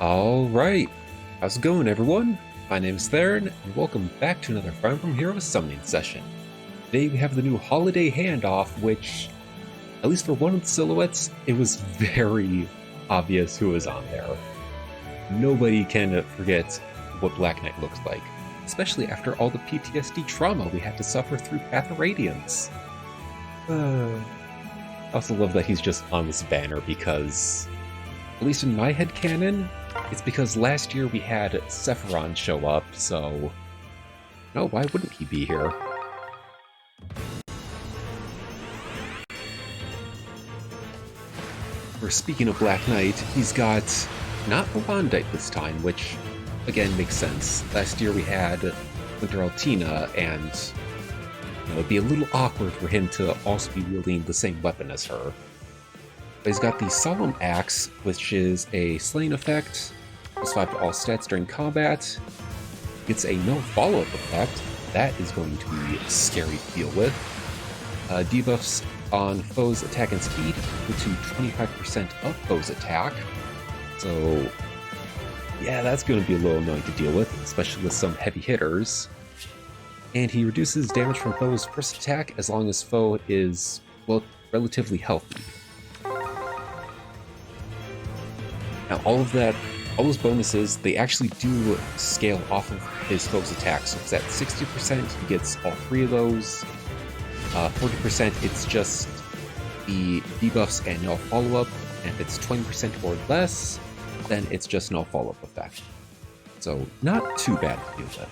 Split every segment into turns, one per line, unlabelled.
Alright, how's it going everyone? My name is Theron, and welcome back to another Fire Emblem Heroes summoning session. Today we have the new Holiday Handoff, which, at least for one of the silhouettes, it was very obvious who was on there. Nobody can forget what Black Knight looks like, especially after all the PTSD trauma we had to suffer through Path of Radiance. I also love that he's just on this banner because, at least in my headcanon, it's because last year we had Sephiron show up, so no, why wouldn't he be here? Or speaking of Black Knight, he's got not the Wandite this time, which again makes sense. Last year we had Winter Altina, and it'd be a little awkward for him to also be wielding the same weapon as her. But he's got the Solemn Axe, which is a slaying effect, plus 5 to all stats during combat. Gets a no follow-up effect. That is going to be scary to deal with. Debuffs on foes' attack and speed equal to 25% of foes' attack. So, yeah, that's going to be a little annoying to deal with, especially with some heavy hitters. And he reduces damage from foes' first attack as long as foe is, well, relatively healthy. Now, all those bonuses, they actually do scale off of his foe's attack. So if it's at 60%, he gets all 3 of those. 40%, it's just the debuffs and no follow-up. And if it's 20% or less, then it's just no follow-up effect. So not too bad to deal with.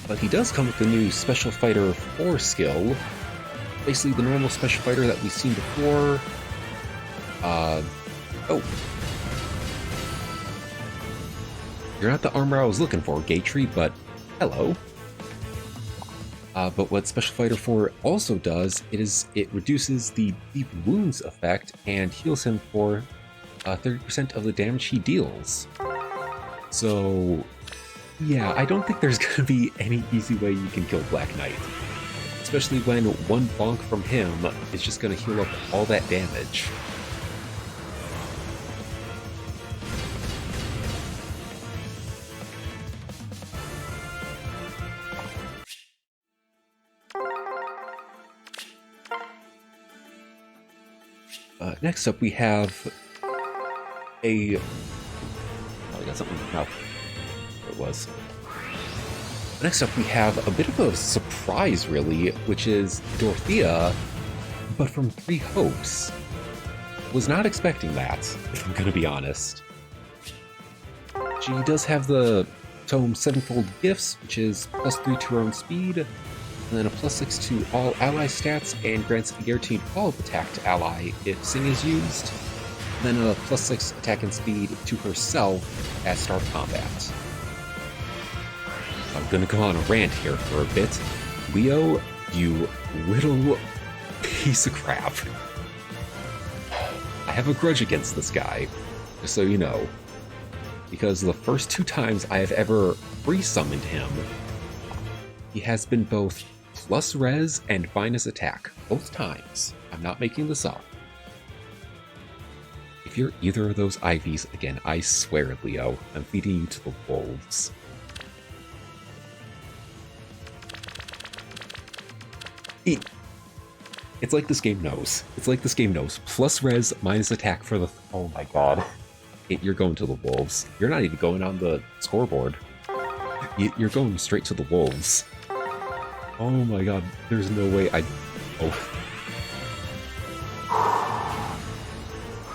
But he does come with the new Special Fighter 4 skill. Basically the normal Special Fighter that we've seen before. You're not the armor I was looking for, Gatry, but hello. But what Special Fighter 4 also does, it reduces the Deep Wounds effect and heals him for 30% of the damage he deals. So, yeah, I don't think there's going to be any easy way you can kill Black Knight. Especially when one bonk from him is just going to heal up all that damage. Next up we have I got something in my mouth. What it was. Next up we have a bit of a surprise, really, which is Dorothea, but from Three Hopes. Was not expecting that, if I'm gonna be honest. She does have the tome Sevenfold Gifts, which is +3 to her own speed, and then a +6 to all ally stats, and grants a guaranteed follow-up attack to ally if Sing is used, and then a +6 attack and speed to herself at start combat. I'm gonna go on a rant here for a bit. Leo, you little piece of crap. I have a grudge against this guy, just so you know. Because the first 2 times I have ever free-summoned him, he has been both plus res and minus attack. Both times. I'm not making this up. If you're either of those IVs again, I swear, Leo, I'm feeding you to the wolves. It's like this game knows. It's like this game knows. Plus res, minus attack for the... Oh my god. You're going to the wolves. You're not even going on the scoreboard. You're going straight to the wolves. Oh my god. There's no way I... Oh.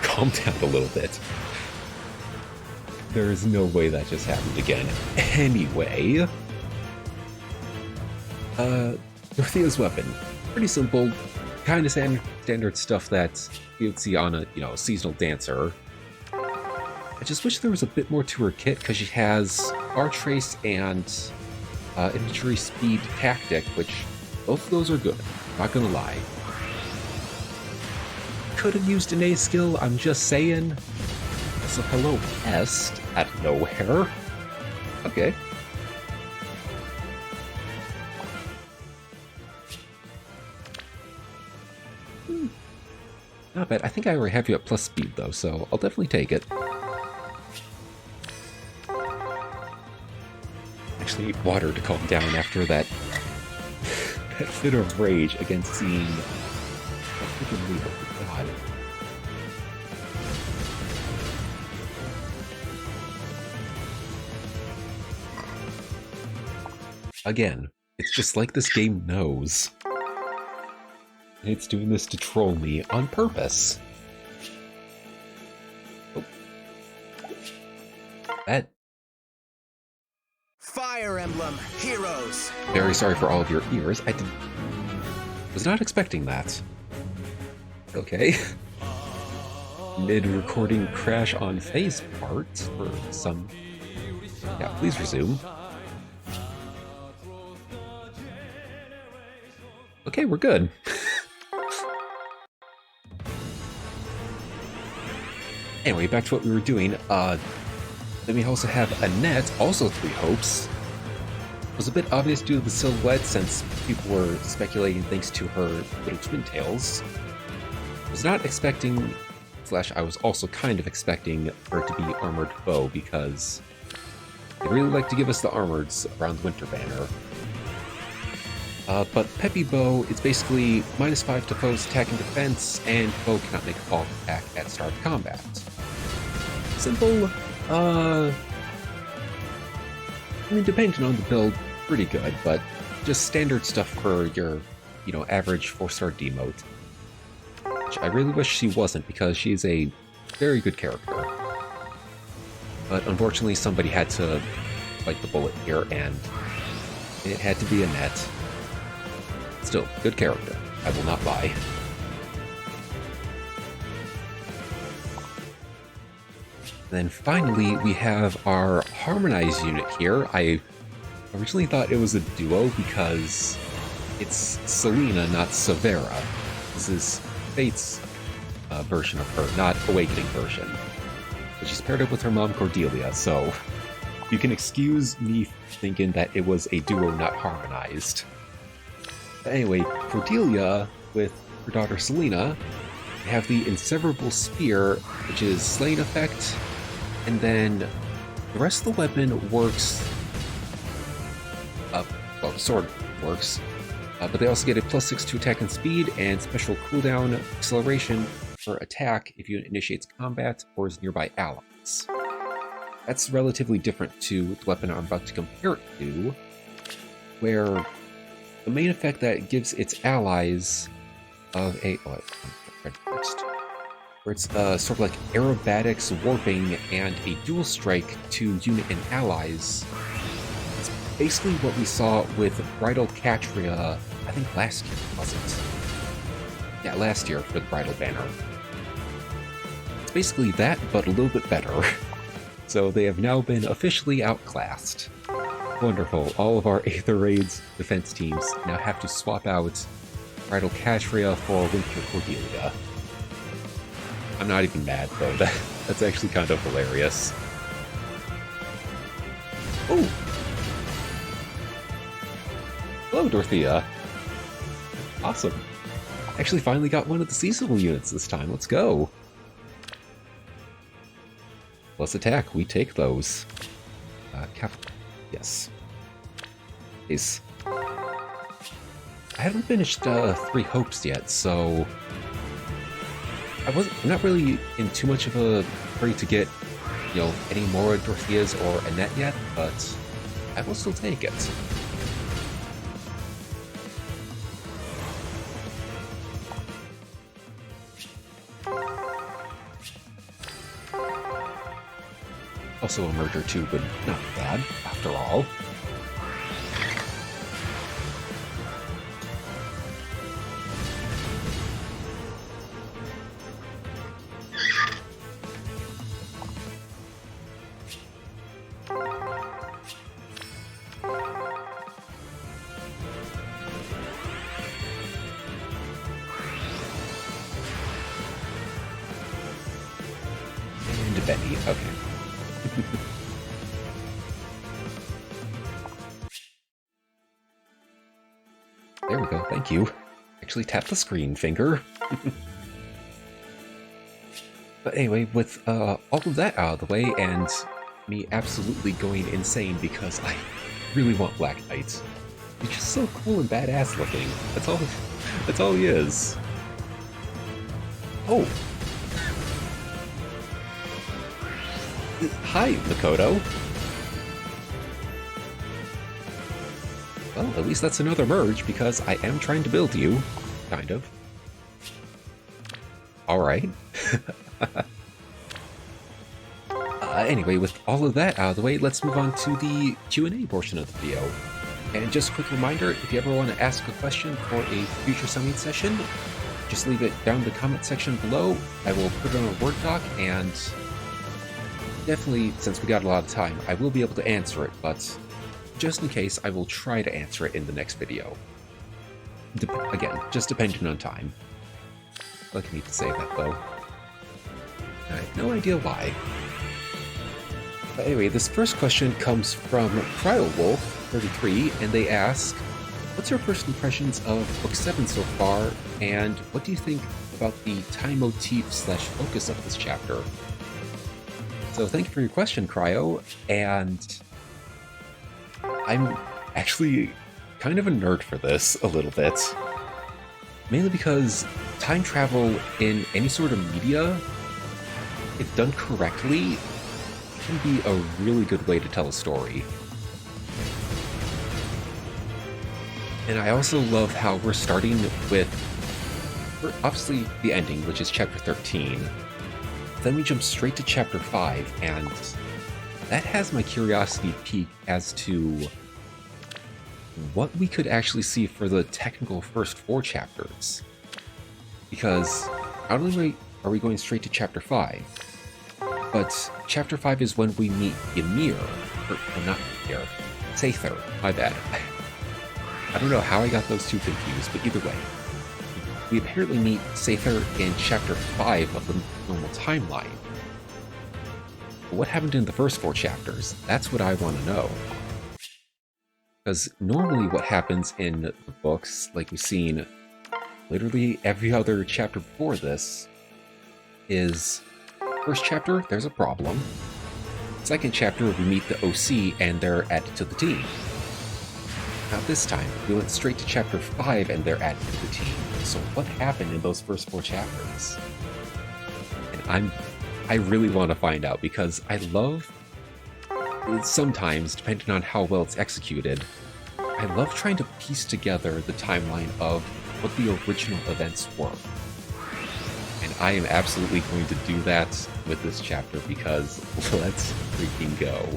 Calm down a little bit. There is no way that just happened again. Anyway... Dorothea's weapon. Pretty simple, kind of standard stuff that you'd see on a, seasonal dancer. I just wish there was a bit more to her kit, because she has Bar Trace and Infantry Speed Tactic, which both of those are good, not gonna lie. Could have used an A skill, I'm just saying. So hello, Pest, out of nowhere. Okay. Not bad. I think I already have you at plus speed, though, so I'll definitely take it. Actually need water to calm down after that, that fit of rage against seeing that freaking Leo. God. Again, it's just like this game knows. And it's doing this to troll me on purpose. Oh. That...
Fire Emblem Heroes!
Very sorry for all of your ears. Was not expecting that. Okay. Mid-recording crash on phase part for some... Yeah, please resume. Okay, we're good. Anyway, back to what we were doing. Then we also have Annette, also 3 hopes. It was a bit obvious due to the silhouette since people were speculating thanks to her little twin tails. I was not expecting, / I was also kind of expecting her to be Armored Bow because they really like to give us the armoreds around the Winter Banner. But Peppy Bow is basically -5 to foes attack and defense, and Bow cannot make a follow-up attack at start of combat. Simple, I mean, depending on the build, pretty good, but just standard stuff for your, average 4-star demote. Which I really wish she wasn't, because she's a very good character. But unfortunately, somebody had to bite the bullet here, and it had to be Annette. Still, good character. I will not lie. Then finally, we have our Harmonized unit here. I originally thought it was a duo because it's Selena, not Severa. This is Fate's version of her, not Awakening version. But she's paired up with her mom, Cordelia, so you can excuse me thinking that it was a duo, not harmonized. Anyway, Cordelia, with her daughter Selena, have the Inseverable Spear, which is Slaying Effect, and then the rest of the weapon works... well, sword works, but they also get a +6 to attack and speed, and special cooldown acceleration for attack if unit initiates combat or is nearby allies. That's relatively different to the weapon I'm about to compare it to, where the main effect that it gives its allies of a... Oh, I read first. Where it's sort of like aerobatics, warping, and a dual strike to unit and allies. It's basically what we saw with Bridal Catria, I think last year, wasn't it? Yeah, last year for the Bridal Banner. It's basically that, but a little bit better. So they have now been officially outclassed. Wonderful. All of our Aether Raids defense teams now have to swap out Bridal Catria for Winter Cordelia. I'm not even mad, though. That's actually kind of hilarious. Oh! Hello, Dorothea. Awesome. Actually finally got one of the seasonal units this time. Let's go. Plus attack. We take those. Yes. Nice. I haven't finished 3 hopes yet, so I'm not really in too much of a hurry to get, any more Dorotheas or Annette yet, but I will still take it. Also a merger too, but not bad, after all. And Benny, okay. There we go, thank you. Actually tap the screen, finger. But anyway, with all of that out of the way, and me absolutely going insane because I really want Black Knight. He's just so cool and badass looking. That's all. That's all he is. Oh. Hi, Makoto. Well, at least that's another merge, because I am trying to build you. Kind of. Alright. Anyway, with all of that out of the way, let's move on to the Q&A portion of the video. And just a quick reminder, if you ever want to ask a question for a future summing session, just leave it down in the comment section below. I will put it on a Word doc, and definitely, since we got a lot of time, I will be able to answer it, but just in case, I will try to answer it in the next video. Again, just depending on time. Lucky me to say that, though. I have no idea why. But anyway, this first question comes from CryoWolf33, and they ask, what's your first impressions of Book 7 so far, and what do you think about the time motif / focus of this chapter? So thank you for your question, Cryo, and I'm actually kind of a nerd for this a little bit. Mainly because time travel in any sort of media, if done correctly, can be a really good way to tell a story. And I also love how we're starting with, obviously, the ending, which is chapter 13. Then we jump straight to chapter 5, and that has my curiosity peaked as to what we could actually see for the technical first 4 chapters. Because not only are we going straight to chapter 5, but chapter 5 is when we meet Ymir, or not Ymir, Sather, my bad. I don't know how I got those two confused, but either way. We apparently meet Sather in chapter 5 of the normal timeline. But what happened in the first 4 chapters? That's what I want to know. Because normally what happens in the books, like we've seen literally every other chapter before this, is first chapter, there's a problem. Second chapter, we meet the OC and they're added to the team. Not this time, we went straight to chapter 5 and they're added to the team. So what happened in those first 4 chapters? And I really want to find out, because I love, sometimes, depending on how well it's executed, I love trying to piece together the timeline of what the original events were. And I am absolutely going to do that with this chapter, because let's freaking go.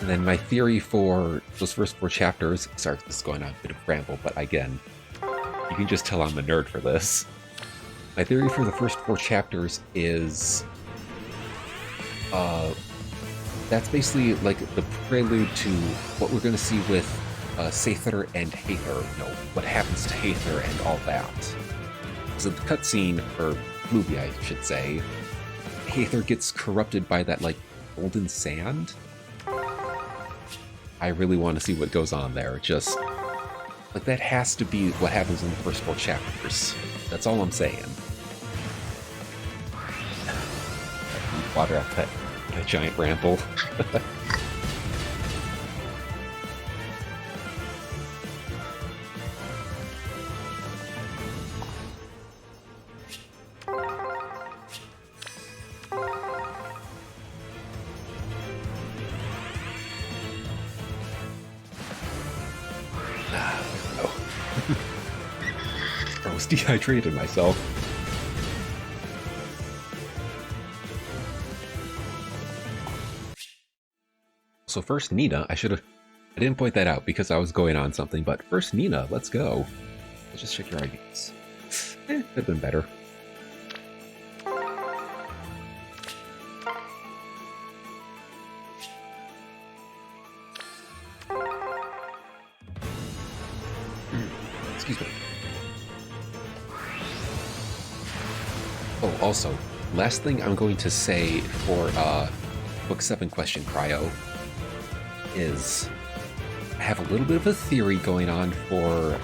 And then my theory for those first 4 chapters, sorry, this is going on a bit of a ramble, but again, you can just tell I'm a nerd for this. My theory for the first 4 chapters is, that's basically like the prelude to what we're going to see with Sather and Hather, you know, what happens to Hather and all that. So the cutscene, or movie I should say, Hather gets corrupted by that, like, golden sand. I really want to see what goes on there. Just, like, that has to be what happens in the first 4 chapters. That's all I'm saying. Water out that giant ramble. I was dehydrated myself. So first, Nina, I didn't point that out because I was going on something, but first, Nina, let's go. Let's just check your IDs. Could have been better. Excuse me. Oh, also, last thing I'm going to say for Book 7 question, Cryo, is I have a little bit of a theory going on for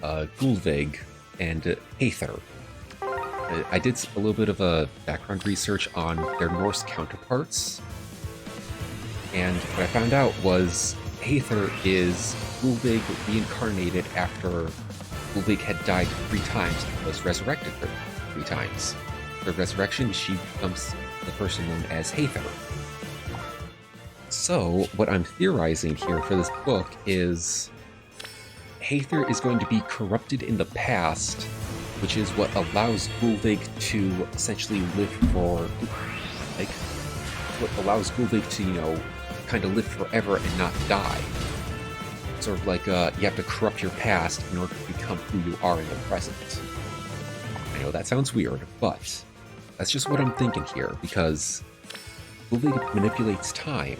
Gulvig and Aether. I did a little bit of a background research on their Norse counterparts, and what I found out was Aether is Ulvig reincarnated after Ulvig had died 3 times and was resurrected 3 times. For resurrection, she becomes the person known as Aether. So, what I'm theorizing here for this book is Aether is going to be corrupted in the past, which is what allows Ulvig to essentially live for, like, what allows Ulvig to, you know, kind of live forever and not die. Sort of like, you have to corrupt your past in order to become who you are in the present. I know that sounds weird, but that's just what I'm thinking here, because Ulvig manipulates time.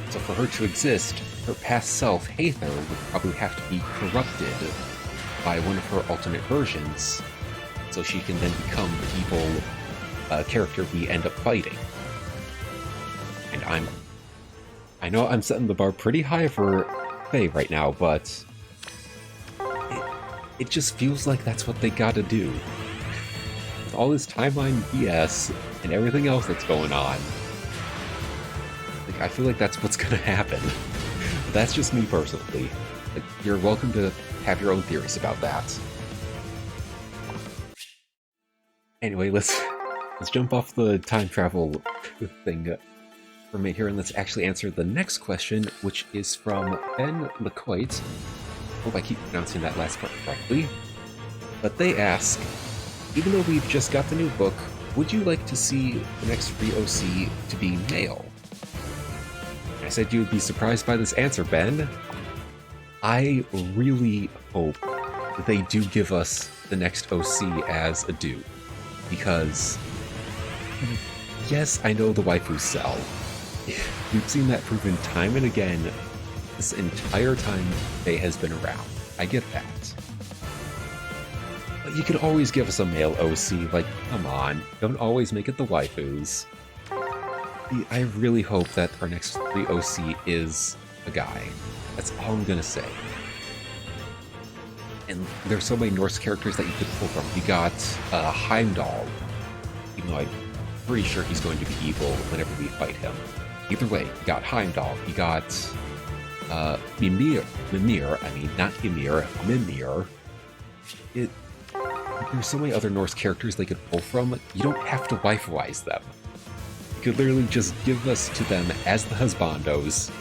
So for her to exist, her past self, Aether, would probably have to be corrupted by one of her alternate versions, so she can then become the evil character we end up fighting. And I know I'm setting the bar pretty high for Faye right now, but it just feels like that's what they gotta do. With all this timeline BS and everything else that's going on, like, I feel like that's what's gonna happen. But that's just me personally. Like, you're welcome to have your own theories about that. Anyway, let's jump off the time travel thing for a minute here, and let's actually answer the next question, which is from Ben Lecoit. Hope I keep pronouncing that last part correctly. But they ask, even though we've just got the new book, would you like to see the next free OC to be male? I said you would be surprised by this answer, Ben. I really hope that they do give us the next OC as a dude, because yes, I know the waifus sell. We've seen that proven time and again this entire time Faye has been around. I get that. But you could always give us a male OC, like, come on, don't always make it the waifus. I really hope that our next free OC is a guy. That's all I'm gonna say. And there's so many Norse characters that you could pull from. You got Heimdall, even though I'm pretty sure he's going to be evil whenever we fight him. Either way, you got Heimdall, you got Mimir, I mean, not Ymir, Mimir. There's so many other Norse characters they could pull from, you don't have to waifuize them. You could literally just give us to them as the husbandos.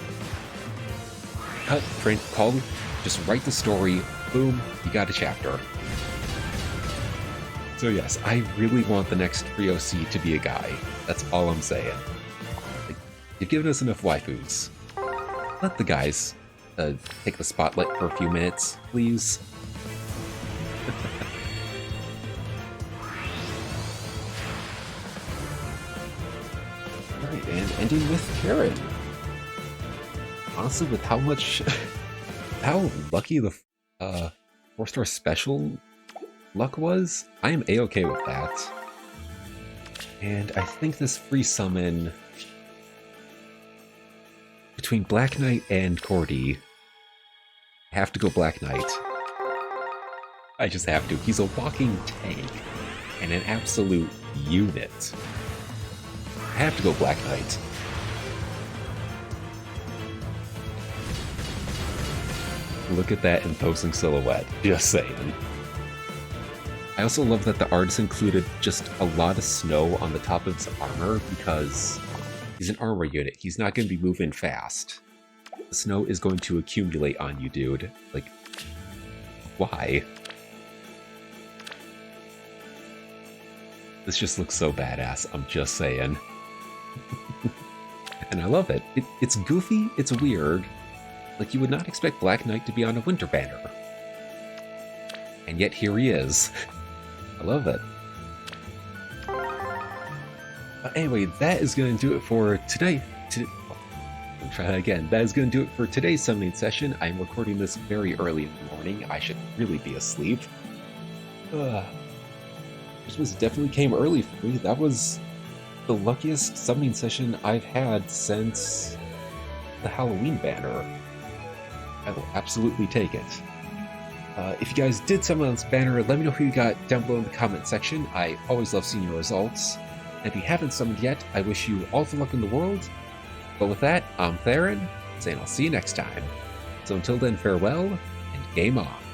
Cut, print, call, just write the story, boom, you got a chapter. So yes, I really want the next free OC to be a guy. That's all I'm saying. Like, you've given us enough waifus. Let the guys take the spotlight for a few minutes, please. Alright, and ending with Karen. Honestly, with how lucky the 4-star special luck was, I am a-okay with that. And I think this free summon between Black Knight and Cordy, I have to go Black Knight. I just have to. He's a walking tank and an absolute unit. I have to go Black Knight. Look at that imposing silhouette, just saying. I also love that the artist included just a lot of snow on the top of his armor, because he's an armor unit. He's not going to be moving fast. The snow is going to accumulate on you, dude. Like, why? This just looks so badass, I'm just saying. And I love it. It's goofy, it's weird. Like, you would not expect Black Knight to be on a winter banner. And yet here he is. I love it. But anyway, that is going to do it for today. I'll try that again. That is going to do it for today's summoning session. I'm recording this very early in the morning. I should really be asleep. Christmas definitely came early for me. That was the luckiest summoning session I've had since the Halloween banner. I will absolutely take it. If you guys did summon on this banner, let me know who you got down below in the comment section. I always love seeing your results. And if you haven't summoned yet, I wish you all the luck in the world. But with that, I'm Theron, saying I'll see you next time. So until then, farewell, and game on.